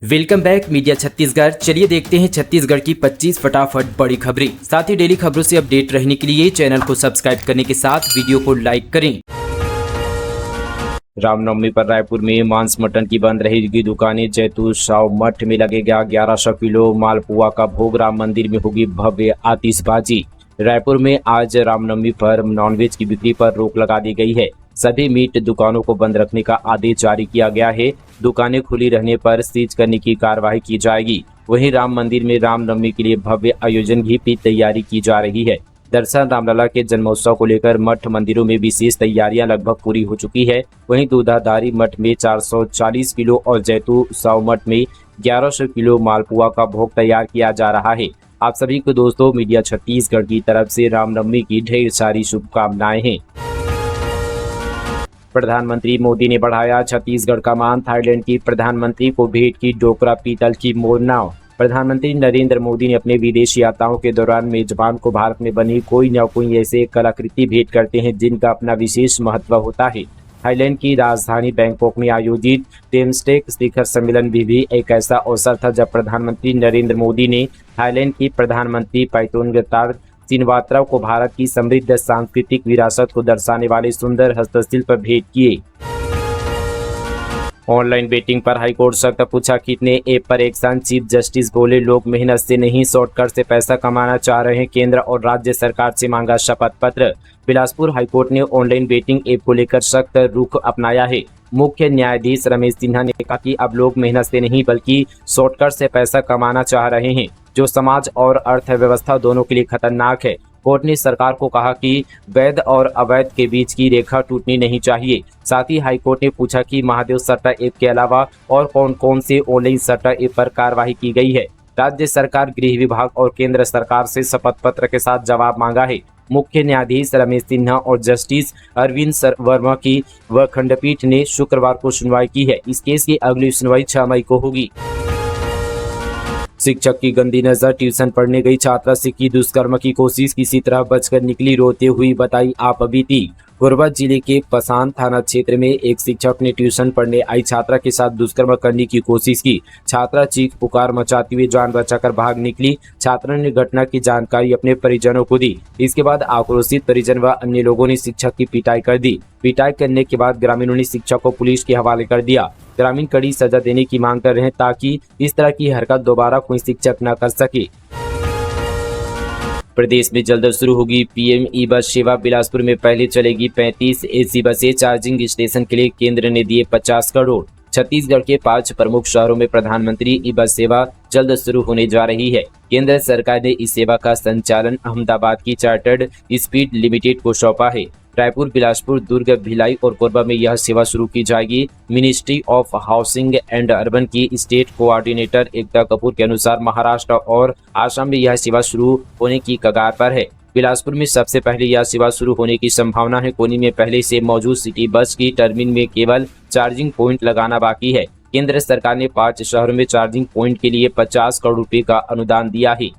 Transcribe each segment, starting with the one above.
Welcome back media Chhattisgarh. चलिए देखते हैं छत्तीसगढ़ की 25 फटाफट बड़ी खबरें। साथ ही डेली खबरों से अपडेट रहने के लिए चैनल को सब्सक्राइब करने के साथ वीडियो को लाइक करें। रामनवमी पर रायपुर में मांस मटन की बंद रहेगी दुकानें। जैतू शाव मठ में लगेगा 1100 किलो मालपुआ का भोग। राम मंदिर में होगी भव्य आतिशबाजी। रायपुर में आज रामनवमी पर नॉनवेज की बिक्री पर रोक लगा दी गई है। सभी मीट दुकानों को बंद रखने का आदेश जारी किया गया है। दुकानें खुली रहने पर सीज करने की कार्रवाई की जाएगी। वहीं राम मंदिर में रामनवमी के लिए भव्य आयोजन की तैयारी की जा रही है। दरअसल रामलला के जन्मोत्सव को लेकर मठ मंदिरों में विशेष तैयारियां लगभग पूरी हो चुकी है। वहीं दूधाधारी मठ में 440 किलो और जैतू साव मठ में 1100 किलो मालपुआ का भोग तैयार किया जा रहा है। आप सभी को दोस्तों मीडिया छत्तीसगढ़ की तरफ से रामनवमी की ढेर सारी शुभकामनाएं हैं। प्रधानमंत्री मोदी ने बढ़ाया छत्तीसगढ़ का मान। थाईलैंड की प्रधानमंत्री को भेंट की डोकरा पीतल की मोरनाव। प्रधानमंत्री नरेंद्र मोदी ने अपने विदेश यात्राओं के दौरान मेजबान को भारत में बनी कोई न कोई ऐसे कलाकृति भेंट करते हैं जिनका अपना विशेष महत्व होता है। थाईलैंड की राजधानी बैंकॉक में आयोजित टेमस्टेक शिखर सम्मेलन भी एक ऐसा अवसर था जब प्रधानमंत्री नरेंद्र मोदी ने थाईलैंड की प्रधानमंत्री पैटोनगतार सिनवात्रा को भारत की समृद्ध सांस्कृतिक विरासत को दर्शाने वाले सुंदर हस्तशिल्प भेंट किए। ऑनलाइन बेटिंग पर हाईकोर्ट सख्त, पूछा कितने ऐप पर एक्शन। चीफ जस्टिस बोले लोग मेहनत से नहीं शॉर्टकट से पैसा कमाना चाह रहे हैं। केंद्र और राज्य सरकार से मांगा शपथ पत्र। बिलासपुर हाईकोर्ट ने ऑनलाइन बेटिंग ऐप को लेकर सख्त रुख अपनाया है। मुख्य न्यायाधीश रमेश सिन्हा ने कहा कि अब लोग मेहनत से नहीं बल्कि शॉर्टकट से पैसा कमाना चाह रहे हैं, जो समाज और अर्थव्यवस्था दोनों के लिए खतरनाक है। कोर्ट ने सरकार को कहा कि वैध और अवैध के बीच की रेखा टूटनी नहीं चाहिए। साथ ही हाईकोर्ट ने पूछा कि महादेव सट्टा ऐप के अलावा और कौन कौन से ऑनलाइन सट्टा ऐप पर कार्रवाई की गई है। राज्य सरकार, गृह विभाग और केंद्र सरकार से शपथ पत्र के साथ जवाब मांगा है। मुख्य न्यायाधीश रमेश सिन्हा और जस्टिस अरविंद वर्मा की खंडपीठ ने शुक्रवार को सुनवाई की है। इस केस की अगली सुनवाई 6 मई को होगी। शिक्षक की गंदी नजर, ट्यूशन पढ़ने गई छात्रा से की दुष्कर्म की कोशिश, किसी तरह बचकर निकली, रोते हुई बताई आप बीती। कोरबा जिले के पसान थाना क्षेत्र में एक शिक्षक ने ट्यूशन पढ़ने आई छात्रा के साथ दुष्कर्म करने की कोशिश की। छात्रा चीख पुकार मचाती हुई जान बचाकर भाग निकली। छात्रा ने घटना की जानकारी अपने परिजनों को दी। इसके बाद आक्रोशित परिजन व अन्य लोगों ने शिक्षक की पिटाई कर दी। पिटाई करने के बाद ग्रामीणों ने शिक्षक को पुलिस के हवाले कर दिया। ग्रामीण कड़ी सजा देने की मांग कर रहे हैं ताकि इस तरह की हरकत दोबारा कोई शिक्षक न कर सके। प्रदेश में जल्द शुरू होगी पीएम ई बस सेवा। बिलासपुर में पहले चलेगी 35 एसी बसें। चार्जिंग स्टेशन के लिए केंद्र ने दिए 50 करोड़। छत्तीसगढ़ के 5 प्रमुख शहरों में प्रधानमंत्री ई बस सेवा जल्द शुरू होने जा रही है। केंद्र सरकार ने इस सेवा का संचालन अहमदाबाद की चार्टर्ड स्पीड लिमिटेड को सौंपा है। रायपुर, बिलासपुर, दुर्ग, भिलाई और कोरबा में यह सेवा शुरू की जाएगी। Ministry of housing and urban की स्टेट कोऑर्डिनेटर एकता कपूर के अनुसार महाराष्ट्र और आसाम में यह सेवा शुरू होने की कगार पर है। बिलासपुर में सबसे पहले यह सेवा शुरू होने की संभावना है। कोनी में पहले से मौजूद सिटी बस की टर्मिनल में केवल चार्जिंग पॉइंट लगाना बाकी है। केंद्र सरकार ने 5 शहरों में चार्जिंग पॉइंट के लिए 50 करोड़ रुपए का अनुदान दिया है।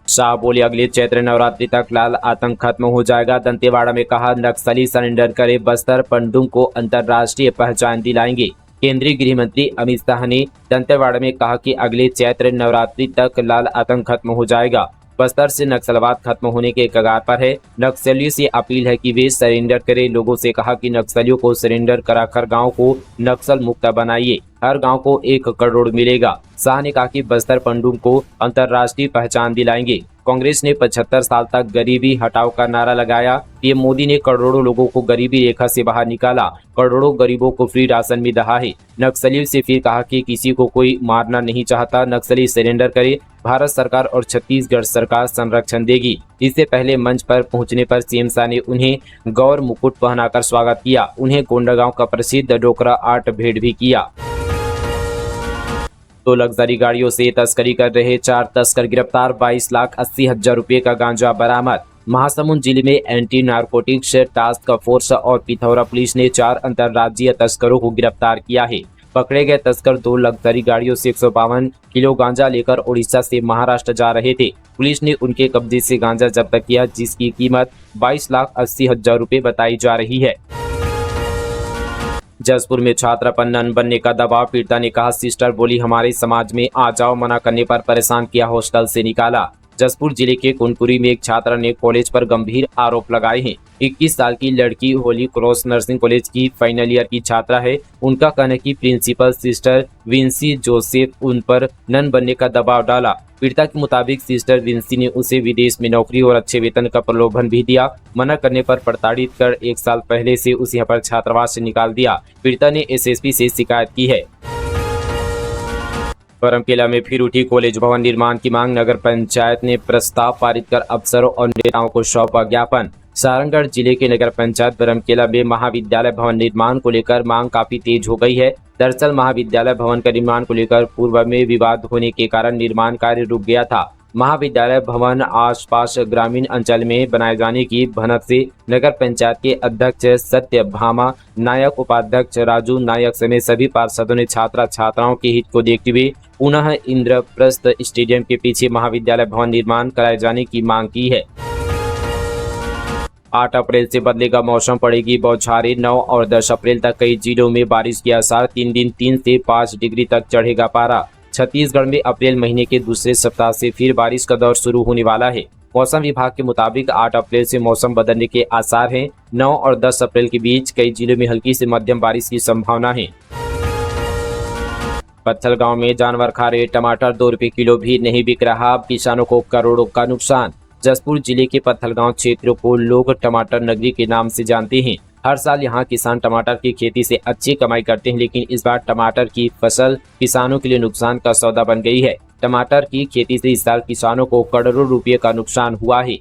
शाह बोले अगले चैत्र नवरात्रि तक लाल आतंक खत्म हो जाएगा। दंतेवाड़ा में कहा नक्सली सरेंडर करे, बस्तर पंडुम को अंतर्राष्ट्रीय पहचान दिलाएंगे। केंद्रीय गृह मंत्री अमित शाह ने दंतेवाड़ा में कहा कि अगले चैत्र नवरात्रि तक लाल आतंक खत्म हो जाएगा। बस्तर से नक्सलवाद खत्म होने के कगार पर है। नक्सलियों से अपील है कि वे सरेंडर करें। लोगों से कहा कि नक्सलियों को सरेंडर कराकर गांव को नक्सल मुक्त बनाइए। हर गांव को 1 करोड़ मिलेगा। शाह ने कहा कि बस्तर पंडुम को अंतर्राष्ट्रीय पहचान दिलाएंगे। कांग्रेस ने 75 साल तक गरीबी हटाओ का नारा लगाया। पीएम मोदी ने करोड़ों लोगों को गरीबी रेखा से बाहर निकाला। करोड़ों गरीबों को फ्री राशन भी दहा है। नक्सलियों से फिर कहा कि किसी को कोई मारना नहीं चाहता, नक्सली सरेंडर करे। भारत सरकार और छत्तीसगढ़ सरकार संरक्षण देगी। इससे पहले मंच पर पहुंचने पर सीएम शाह ने उन्हें गौर मुकुट पहनाकर स्वागत किया। उन्हें कोंडागांव का प्रसिद्ध डोकरा आर्ट भेंट भी किया। तो लग्जरी गाड़ियों से तस्करी कर रहे 4 तस्कर गिरफ्तार। 22,80,000 रुपए का गांजा बरामद। महासमुंद जिले में एंटी नारकोटिक्स टास्क फोर्स और पिथौरा पुलिस ने 4 अंतर्राज्यीय तस्करों को गिरफ्तार किया है। पकड़े गए तस्कर 2 लग्जरी गाड़ियों से 152 किलो गांजा लेकर उड़ीसा से महाराष्ट्र जा रहे थे। पुलिस ने उनके कब्जे से गांजा जब्त किया, जिसकी कीमत 22,80,000 रुपए बताई जा रही है। जसपुर में छात्रा पर नन बनने का दबाव, पीड़िता ने कहा सिस्टर बोली हमारे समाज में आ जाओ, मना करने पर परेशान किया, हॉस्टल से निकाला। जसपुर जिले के कुनकुरी में एक छात्रा ने कॉलेज पर गंभीर आरोप लगाए हैं। 21 साल की लड़की होली क्रॉस नर्सिंग कॉलेज की फाइनल ईयर की छात्रा है। उनका कहना है कि प्रिंसिपल सिस्टर विंसी जोसेफ उन पर नन बनने का दबाव डाला। पीड़िता के मुताबिक सिस्टर विंसी ने उसे विदेश में नौकरी और अच्छे वेतन का प्रलोभन भी दिया। मना करने पर प्रताड़ित कर 1 साल पहले से उसे यहाँ पर छात्रावास से निकाल दिया। पीड़िता ने एसएसपी से शिकायत की है। बरमकेला में फिर उठी कॉलेज भवन निर्माण की मांग, नगर पंचायत ने प्रस्ताव पारित कर अफसरों और नेताओं को सौंपा ज्ञापन। सारंगढ़ जिले के नगर पंचायत बरमकेला में महाविद्यालय भवन निर्माण को लेकर मांग काफी तेज हो गई है। दरअसल महाविद्यालय भवन का निर्माण को लेकर पूर्व में विवाद होने के कारण निर्माण कार्य रुक गया था। महाविद्यालय भवन आसपास ग्रामीण अंचल में बनाए जाने की भनक से नगर पंचायत के अध्यक्ष सत्यभामा नायक, उपाध्यक्ष राजू नायक समेत सभी पार्षदों ने छात्राओं के हित को देखते हुए पुनः इंद्रप्रस्थ स्टेडियम के पीछे महाविद्यालय भवन निर्माण कराए जाने की मांग की है। 8 अप्रैल से बदलेगा मौसम, पड़ेगी बौछारें। 9 और 10 अप्रैल तक कई जिलों में बारिश के आसार। 3 दिन 3 से 5 डिग्री तक चढ़ेगा पारा। छत्तीसगढ़ में अप्रैल महीने के दूसरे सप्ताह से फिर बारिश का दौर शुरू होने वाला है। मौसम विभाग के मुताबिक 8 अप्रैल से मौसम बदलने के आसार हैं। 9 और 10 अप्रैल के बीच कई जिलों में हल्की से मध्यम बारिश की संभावना है। पत्थलगांव में जानवर खा रहे टमाटर, 2 रुपये किलो भी नहीं बिक रहा, किसानों को करोड़ों का नुकसान। जसपुर जिले के पत्थलगांव क्षेत्र को लोग टमाटर नगरी के नाम से जानते हैं। हर साल यहां किसान टमाटर की खेती से अच्छी कमाई करते हैं, लेकिन इस बार टमाटर की फसल किसानों के लिए नुकसान का सौदा बन गई है। टमाटर की खेती से इस साल किसानों को करोड़ों रुपये का नुकसान हुआ है।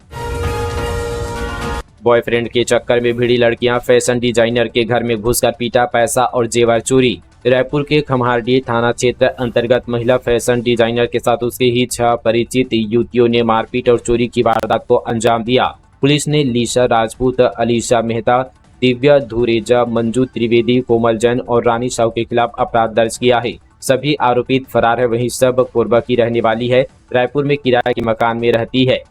बॉयफ्रेंड के चक्कर में भिड़ी लड़कियां, फैशन डिजाइनर के घर में घुसकर पीटा, पैसा और जेवर चोरी। रायपुर के खम्हारडीह थाना क्षेत्र अंतर्गत महिला फैशन डिजाइनर के साथ उसके ही 6 परिचित युवतियों ने मारपीट और चोरी की वारदात को अंजाम दिया। पुलिस ने लीशा राजपूत, अलीशा मेहता, दिव्या धुरेजा, मंजू त्रिवेदी, कोमल जैन और रानी साहू के खिलाफ अपराध दर्ज किया है। सभी आरोपित फरार है। वहीं सब कोरबा की रहने वाली है। रायपुर में किराए के मकान में रहती है।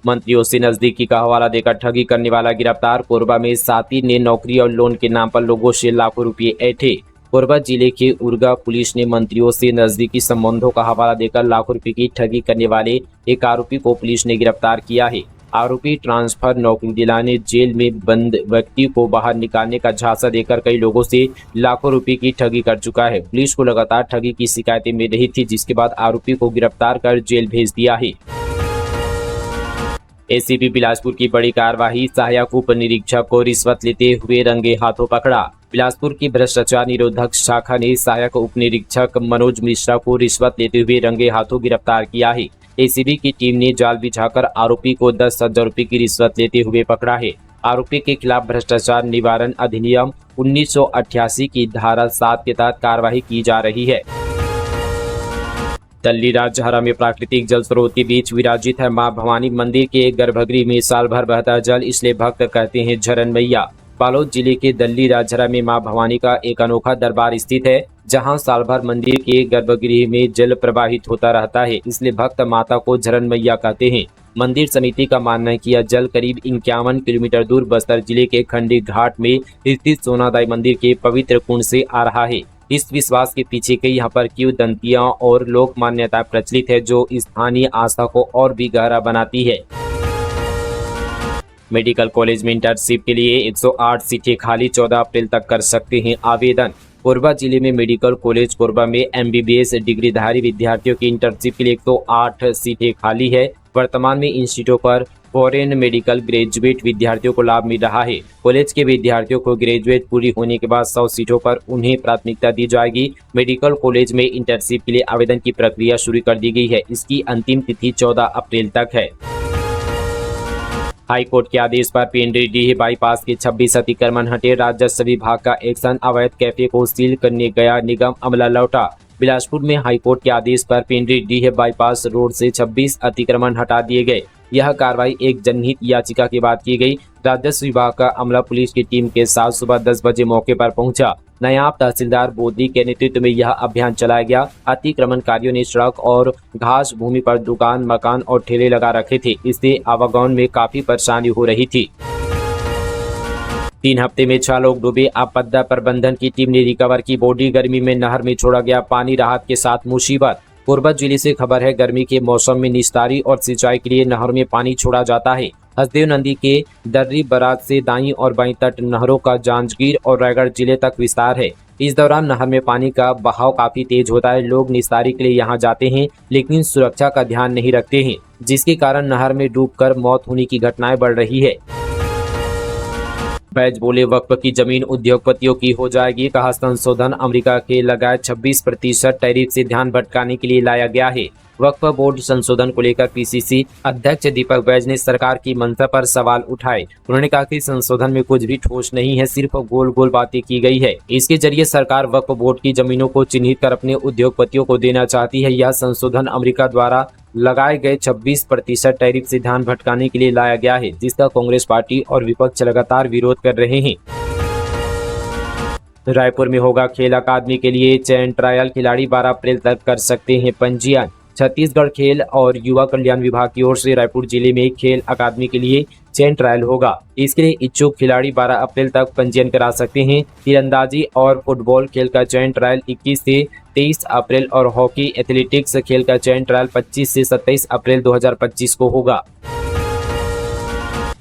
मंत्रियों से नजदीकी का हवाला देकर ठगी करने वाला गिरफ्तार। कोरबा में साथी ने नौकरी और लोन के नाम पर लोगों से लाखों रुपये ऐंठे। कोरबा जिले के उर्गा पुलिस ने मंत्रियों से नजदीकी संबंधों का हवाला देकर लाखों रुपये की ठगी करने वाले एक आरोपी को पुलिस ने गिरफ्तार किया है। आरोपी ट्रांसफर, नौकरी दिलाने, जेल में बंद व्यक्ति को बाहर निकालने का झांसा देकर कई लोगों से लाखों रुपए की ठगी कर चुका है। पुलिस को लगातार ठगी की शिकायतें मिल रही थी, जिसके बाद आरोपी को गिरफ्तार कर जेल भेज दिया है। एसीपी बिलासपुर की बड़ी कार्रवाई, सहायक उप निरीक्षक को रिश्वत लेते हुए रंगे हाथों पकड़ा। बिलासपुर की भ्रष्टाचार निरोधक शाखा ने सहायक उप निरीक्षक मनोज मिश्रा को रिश्वत लेते हुए रंगे हाथों गिरफ्तार किया है। एसीबी की टीम ने जाल बिछाकर आरोपी को 10,000 रुपये की रिश्वत लेते हुए पकड़ा है। आरोपी के खिलाफ भ्रष्टाचार निवारण अधिनियम 1988 की धारा 7 के तहत कार्रवाई की जा रही है। दल्ली राजहरा में प्राकृतिक जल स्रोत के बीच विराजित है मां भवानी। मंदिर के गर्भगृह में साल भर बहता जल, इसलिए भक्त कहते हैं झरन मैया। बालोद जिले के दल्ली राजहरा में मां भवानी का एक अनोखा दरबार स्थित है, जहां साल भर मंदिर के गर्भगृह में जल प्रवाहित होता रहता है, इसलिए भक्त माता को झरन मैया कहते हैं। मंदिर समिति का मानना है कि यह जल करीब 51 किलोमीटर दूर बस्तर जिले के खंडी घाट में स्थित सोनादाई मंदिर के पवित्र कुंड से आ रहा है। इस विश्वास के पीछे कई यहाँ पर किंवदंतियां और लोक मान्यता प्रचलित है, जो स्थानीय आस्था को और भी गहरा बनाती है। मेडिकल कॉलेज में इंटर्नशिप के लिए 108 सीटें खाली, 14 अप्रैल तक कर सकते हैं आवेदन। कोरबा जिले में मेडिकल कॉलेज कोरबा में एमबीबीएस डिग्रीधारी विद्यार्थियों की इंटर्नशिप के लिए 108 सीटें खाली है। वर्तमान में इन सीटों पर फॉरेन मेडिकल ग्रेजुएट विद्यार्थियों को लाभ मिल रहा है। कॉलेज के विद्यार्थियों को ग्रेजुएट पूरी होने के बाद 100 सीटों पर उन्हें प्राथमिकता दी जाएगी। मेडिकल कॉलेज में इंटर्नशिप के लिए आवेदन की प्रक्रिया शुरू कर दी गई है। इसकी अंतिम तिथि 14 अप्रैल तक है। हाईकोर्ट के आदेश पर पिंडरीडीह बाईपास के 26 अतिक्रमण हटे, राजस्व विभाग का एक्शन, अवैध कैफे को सील करने गया निगम, अमला लौटा। बिलासपुर में हाईकोर्ट के आदेश पर पिंडरीडीह बाईपास रोड से 26 अतिक्रमण हटा दिए गए। यह कार्रवाई एक जनहित याचिका के बाद की गई। राजस्व विभाग का अमला पुलिस की टीम के साथ सुबह 10 बजे मौके पर पहुंचा। नायब तहसीलदार बोदी के नेतृत्व में यह अभियान चलाया गया। अतिक्रमणकारियों ने सड़क और घास भूमि पर दुकान, मकान और ठेले लगा रखे थे। इससे आवागमन में काफी परेशानी हो रही थी। 3 हफ्ते में 6 लोग डूबे, आपदा प्रबंधन की टीम ने रिकवर की बॉडी। गर्मी में नहर में छोड़ा गया पानी, राहत के साथ मुसीबत। कोरबा जिले से खबर है, गर्मी के मौसम में निस्तारी और सिंचाई के लिए नहर में पानी छोड़ा जाता है। हसदेव नदी के दर्री बराज से दाईं और बाईं तट नहरों का जांजगीर और रायगढ़ जिले तक विस्तार है। इस दौरान नहर में पानी का बहाव काफी तेज होता है। लोग निस्तारी के लिए यहां जाते हैं, लेकिन सुरक्षा का ध्यान नहीं रखते हैं, जिसके कारण नहर में डूबकर मौत होने की घटनाएं बढ़ रही है। बैज बोले, वक्फ की जमीन उद्योगपतियों की हो जाएगी। कहा, संशोधन अमेरिका के लगाए 26% टैरिफ से ध्यान भटकाने के लिए लाया गया है। वक्फ बोर्ड संशोधन को लेकर पीसीसी अध्यक्ष दीपक बैज ने सरकार की मंशा पर सवाल उठाए। उन्होंने कहा कि संशोधन में कुछ भी ठोस नहीं है, सिर्फ गोल गोल बातें की गई है। इसके जरिए सरकार वक्फ बोर्ड की जमीनों को चिन्हित कर अपने उद्योगपतियों को देना चाहती है। यह संशोधन अमेरिका द्वारा लगाए गए 26% टैरिफ से ध्यान भटकाने के लिए लाया गया है, जिसका कांग्रेस पार्टी और विपक्ष लगातार विरोध कर रहे हैं। रायपुर में होगा खेल अकादमी के लिए चयन ट्रायल, खिलाड़ी 12 अप्रैल तक कर सकते हैं पंजीयन। छत्तीसगढ़ खेल और युवा कल्याण विभाग की ओर से रायपुर जिले में खेल अकादमी के लिए चयन ट्रायल होगा। इसके लिए इच्छुक खिलाड़ी 12 अप्रैल तक पंजीयन करा सकते हैं। तीरंदाजी और फुटबॉल खेल का चयन ट्रायल 21 से 23 अप्रैल और हॉकी एथलेटिक्स खेल का चयन ट्रायल 25 से 27 अप्रैल 2025 को होगा।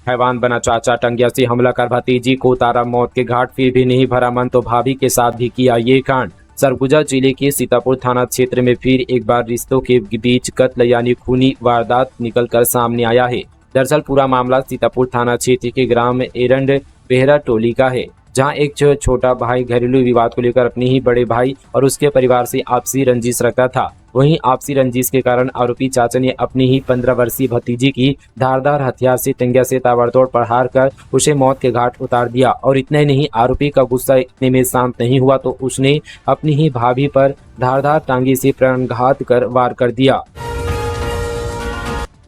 हैवान बना चाचा, टंगिया से हमला कर भतीजी को उतारा मौत के घाट, फिर भी नहीं भरा मन तो भाभी के साथ भी किया ये कांड। सरगुजा जिले के सीतापुर थाना क्षेत्र में फिर एक बार रिश्तों के बीच कत्ल यानी खूनी वारदात निकलकर सामने आया है। दरअसल पूरा मामला सीतापुर थाना क्षेत्र के ग्राम एरंड बेहरा टोली का है, जहां एक छोटा भाई घरेलू विवाद को लेकर अपने ही बड़े भाई और उसके परिवार से आपसी रंजिश रखता था। वहीं आपसी रंजिश के कारण आरोपी चाचा ने अपनी ही 15 वर्षीय भतीजी की धारदार हथियार से टंगिया से ताबड़तोड़ प्रहार कर उसे मौत के घाट उतार दिया। और इतना ही नहीं, आरोपी का गुस्सा इतने में शांत नहीं हुआ तो उसने अपनी ही भाभी पर धारदार टांगी से प्राणघात कर वार कर दिया।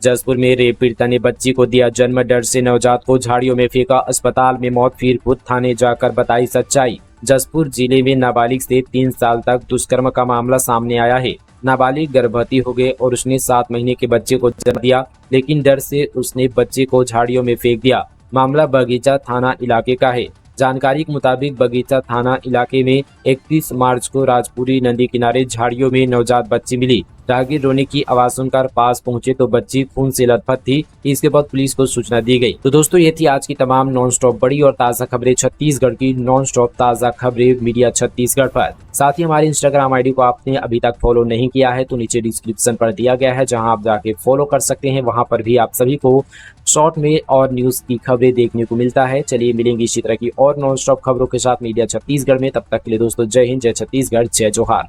जसपुर में रेप पीड़िता ने बच्ची को दिया जन्म, डर से नवजात को झाड़ियों में फेंका, अस्पताल में मौत, फिर खुद थाने जाकर बताई सच्चाई। जसपुर जिले में नाबालिग से 3 साल तक दुष्कर्म का मामला सामने आया है। नाबालिग गर्भवती हो गई और उसने 7 महीने के बच्चे को जन्म दिया, लेकिन डर से उसने बच्चे को झाड़ियों में फेंक दिया। मामला बगीचा थाना इलाके का है। जानकारी के मुताबिक बगीचा थाना इलाके में 31 मार्च को राजपुरी नदी किनारे झाड़ियों में नवजात बच्ची मिली। राहगीर रोने की आवाज सुनकर पास पहुंचे तो बच्ची खून से लथपथ थी। इसके बाद पुलिस को सूचना दी गई। तो दोस्तों, ये थी आज की तमाम नॉन स्टॉप बड़ी और ताज़ा खबरें छत्तीसगढ़ की। नॉन स्टॉप ताज़ा खबरें मीडिया छत्तीसगढ़ पर। साथ ही हमारे इंस्टाग्राम आईडी को आपने अभी तक फॉलो नहीं किया है तो नीचे डिस्क्रिप्शन पर दिया गया है, जहां आप जाके फॉलो कर सकते हैं। वहां पर भी आप सभी को शॉर्ट में और न्यूज़ की खबरें देखने को मिलता है। चलिए मिलेंगे इसी तरह की और नॉन स्टॉप खबरों के साथ मीडिया छत्तीसगढ़ में। तब तक के लिए दोस्तों, जय हिंद, जय छत्तीसगढ़, जय जोहार।